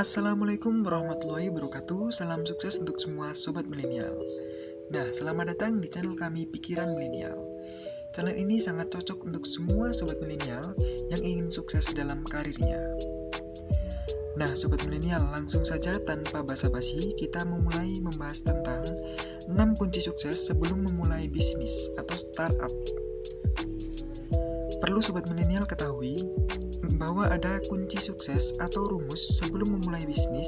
Assalamualaikum warahmatullahi wabarakatuh. Salam sukses untuk semua sobat milenial. Nah, selamat datang di channel kami Pikiran Milenial. Channel ini sangat cocok untuk semua sobat milenial yang ingin sukses dalam karirnya. Nah, sobat milenial, langsung saja tanpa basa-basi kita memulai membahas tentang 6 kunci sukses sebelum memulai bisnis atau startup. Perlu sobat milenial ketahui bahwa ada kunci sukses atau rumus sebelum memulai bisnis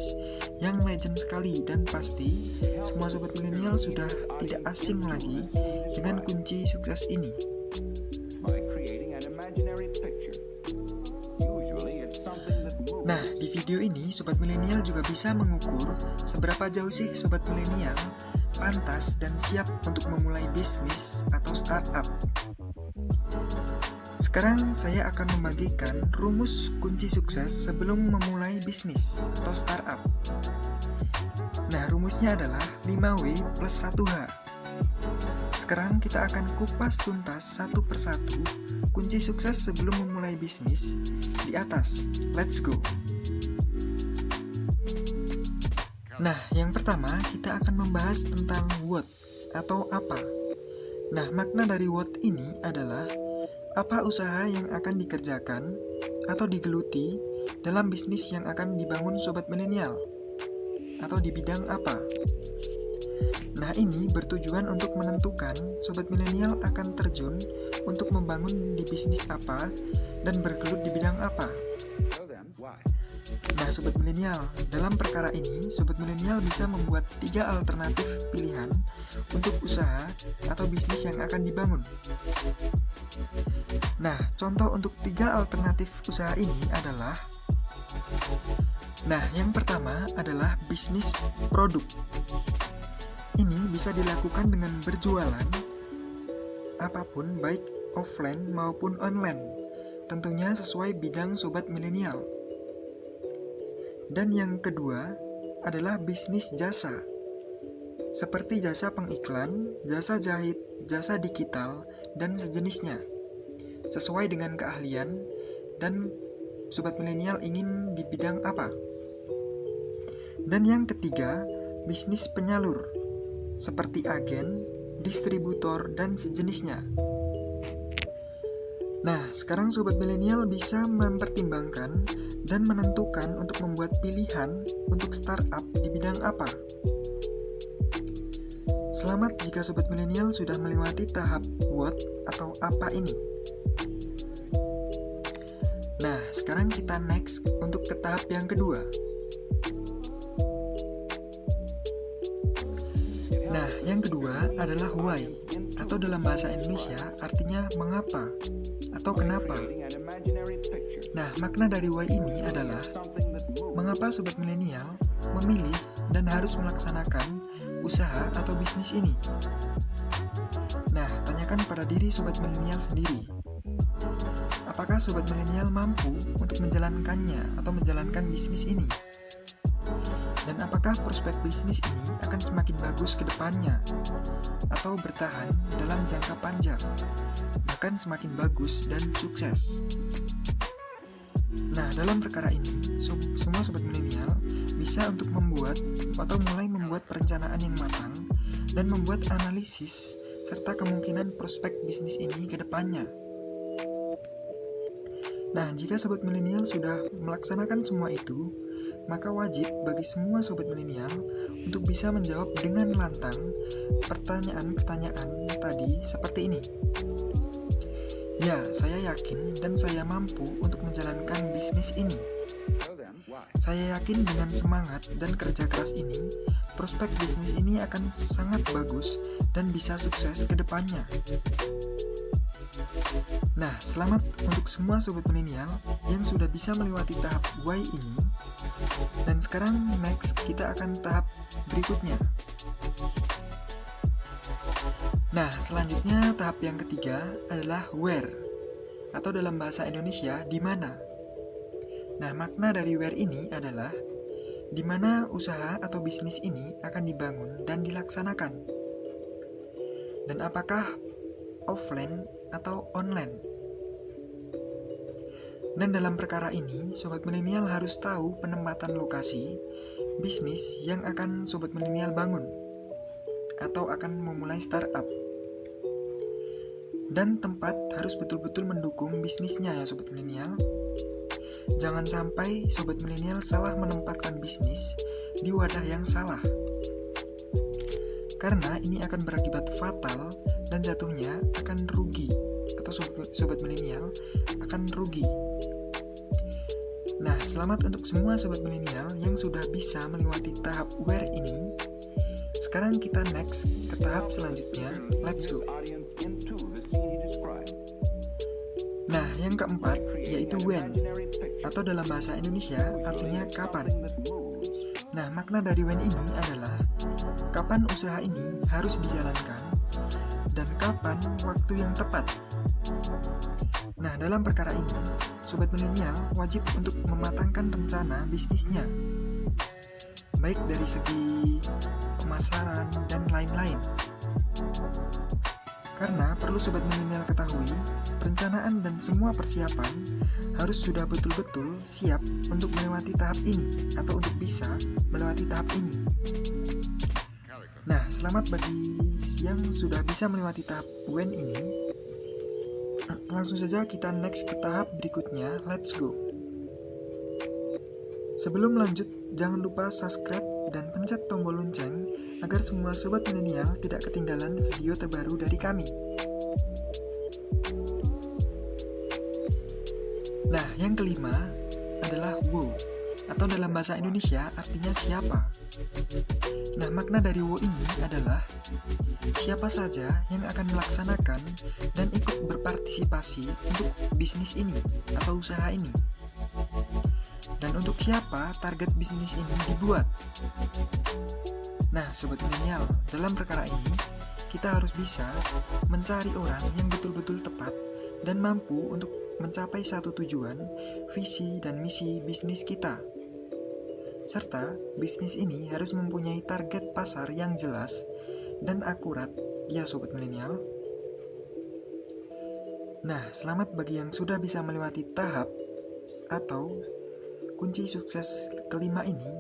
yang legend sekali, dan pasti semua sobat milenial sudah tidak asing lagi dengan kunci sukses ini. Nah, di video ini sobat milenial juga bisa mengukur seberapa jauh sih sobat milenial pantas dan siap untuk memulai bisnis atau startup. Sekarang saya akan membagikan rumus kunci sukses sebelum memulai bisnis atau startup. Nah, rumusnya adalah 5W plus 1H. Sekarang kita akan kupas tuntas satu persatu kunci sukses sebelum memulai bisnis di atas. Let's go! Nah, yang pertama kita akan membahas tentang what atau apa. Nah, makna dari what ini adalah apa usaha yang akan dikerjakan atau digeluti dalam bisnis yang akan dibangun sobat milenial, atau di bidang apa. Nah, ini bertujuan untuk menentukan sobat milenial akan terjun untuk membangun di bisnis apa dan bergelut di bidang apa. Nah, sobat milenial, dalam perkara ini sobat milenial bisa membuat 3 alternatif pilihan untuk usaha atau bisnis yang akan dibangun. Nah, contoh untuk 3 alternatif usaha ini adalah, yang pertama adalah bisnis produk. Ini bisa dilakukan dengan berjualan apapun, baik offline maupun online, tentunya sesuai bidang sobat milenial. Dan yang kedua adalah bisnis jasa, seperti jasa pengiklan, jasa jahit, jasa digital, dan sejenisnya, sesuai dengan keahlian dan sobat milenial ingin di bidang apa. Dan yang ketiga, bisnis penyalur, seperti agen, distributor, dan sejenisnya. Nah, sekarang sobat milenial bisa mempertimbangkan dan menentukan untuk membuat pilihan untuk startup di bidang apa. Selamat jika sobat milenial sudah melewati tahap what atau apa ini. Nah, sekarang kita next untuk ke tahap yang kedua. Nah, yang kedua adalah why, atau dalam bahasa Indonesia artinya mengapa atau kenapa. Nah, makna dari why ini adalah mengapa sobat milenial memilih dan harus melaksanakan usaha atau bisnis ini. Nah, tanyakan pada diri sobat milenial sendiri. Apakah sobat milenial mampu untuk menjalankannya atau menjalankan bisnis ini? Dan apakah prospek bisnis ini akan semakin bagus ke depannya atau bertahan dalam jangka panjang, bahkan semakin bagus dan sukses? Nah, dalam perkara ini, semua sobat milenial bisa untuk membuat atau mulai membuat perencanaan yang matang dan membuat analisis serta kemungkinan prospek bisnis ini ke depannya. Nah, jika sobat milenial sudah melaksanakan semua itu, maka wajib bagi semua sobat milenial untuk bisa menjawab dengan lantang pertanyaan-pertanyaan tadi seperti ini. Ya, saya yakin dan saya mampu untuk menjalankan bisnis ini. Saya yakin dengan semangat dan kerja keras ini, prospek bisnis ini akan sangat bagus dan bisa sukses ke depannya. Nah, selamat untuk semua sobat milenial yang sudah bisa melewati tahap why ini. Dan sekarang next kita akan tahap berikutnya. Nah, selanjutnya tahap yang ketiga adalah where, atau dalam bahasa Indonesia di mana. Nah, makna dari where ini adalah di mana usaha atau bisnis ini akan dibangun dan dilaksanakan. Dan apakah offline atau online. Dan dalam perkara ini, Sobat Milenial harus tahu penempatan lokasi bisnis yang akan Sobat Milenial bangun atau akan memulai startup. Dan tempat harus betul-betul mendukung bisnisnya ya Sobat Milenial. Jangan sampai Sobat Milenial salah menempatkan bisnis di wadah yang salah, karena ini akan berakibat fatal dan jatuhnya akan rugi, atau Sobat Milenial akan rugi. Nah, selamat untuk semua Sobat Milenial yang sudah bisa melewati tahap where ini. Sekarang kita next ke tahap selanjutnya, let's go. Nah, yang keempat yaitu when, atau dalam bahasa Indonesia artinya kapan. Nah, makna dari when ini adalah kapan usaha ini harus dijalankan dan kapan waktu yang tepat. Nah, dalam perkara ini, Sobat Milenial wajib untuk mematangkan rencana bisnisnya, baik dari segi pemasaran dan lain-lain. Karena perlu Sobat Milenial ketahui, perencanaan dan semua persiapan harus sudah betul-betul siap untuk melewati tahap ini atau untuk bisa melewati tahap ini. Nah, selamat bagi yang sudah bisa melewati tahap when ini. Langsung saja kita next ke tahap berikutnya, let's go. Sebelum lanjut, jangan lupa subscribe dan pencet tombol lonceng agar semua Sobat Milenial tidak ketinggalan video terbaru dari kami. Nah, yang kelima adalah who, atau dalam bahasa Indonesia artinya siapa. Nah, makna dari who ini adalah siapa saja yang akan melaksanakan dan ikut berpartisipasi untuk bisnis ini atau usaha ini. Dan untuk siapa target bisnis ini dibuat. Nah, Sobat Milenial, dalam perkara ini kita harus bisa mencari orang yang betul-betul tepat dan mampu untuk mencapai satu tujuan, visi dan misi bisnis kita. Serta bisnis ini harus mempunyai target pasar yang jelas dan akurat ya Sobat Milenial. Nah, selamat bagi yang sudah bisa melewati tahap atau kunci sukses kelima ini.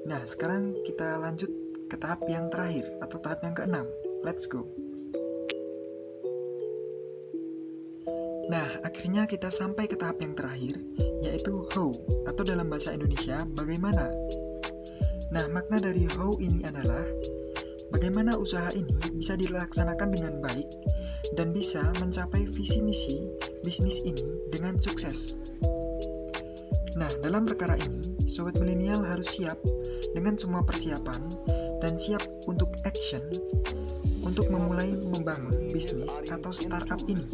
Nah, sekarang kita lanjut ke tahap yang terakhir atau tahap yang keenam. Let's go. Nah, akhirnya kita sampai ke tahap yang terakhir, yaitu how, atau dalam bahasa Indonesia bagaimana. Nah, makna dari how ini adalah bagaimana usaha ini bisa dilaksanakan dengan baik dan bisa mencapai visi misi bisnis ini dengan sukses. Nah, dalam perkara ini, Sobat Milenial harus siap dengan semua persiapan dan siap untuk action untuk memulai membangun bisnis atau startup ini.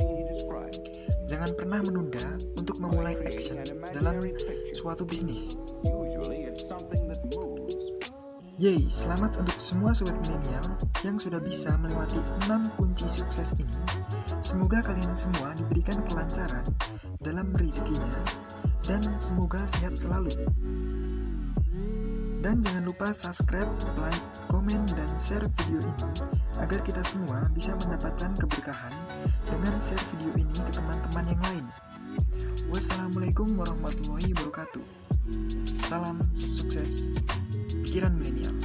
Jangan pernah menunda untuk memulai action dalam suatu bisnis. Yeay, selamat untuk semua Sobat Milenial yang sudah bisa melewati 6 kunci sukses ini. Semoga kalian semua diberikan kelancaran dalam rezekinya dan semoga sehat selalu. Dan jangan lupa subscribe, like, komen, dan share video ini agar kita semua bisa mendapatkan keberkahan dengan share video ini ke teman-teman yang lain. Wassalamualaikum warahmatullahi wabarakatuh. Salam sukses pikiran milenial.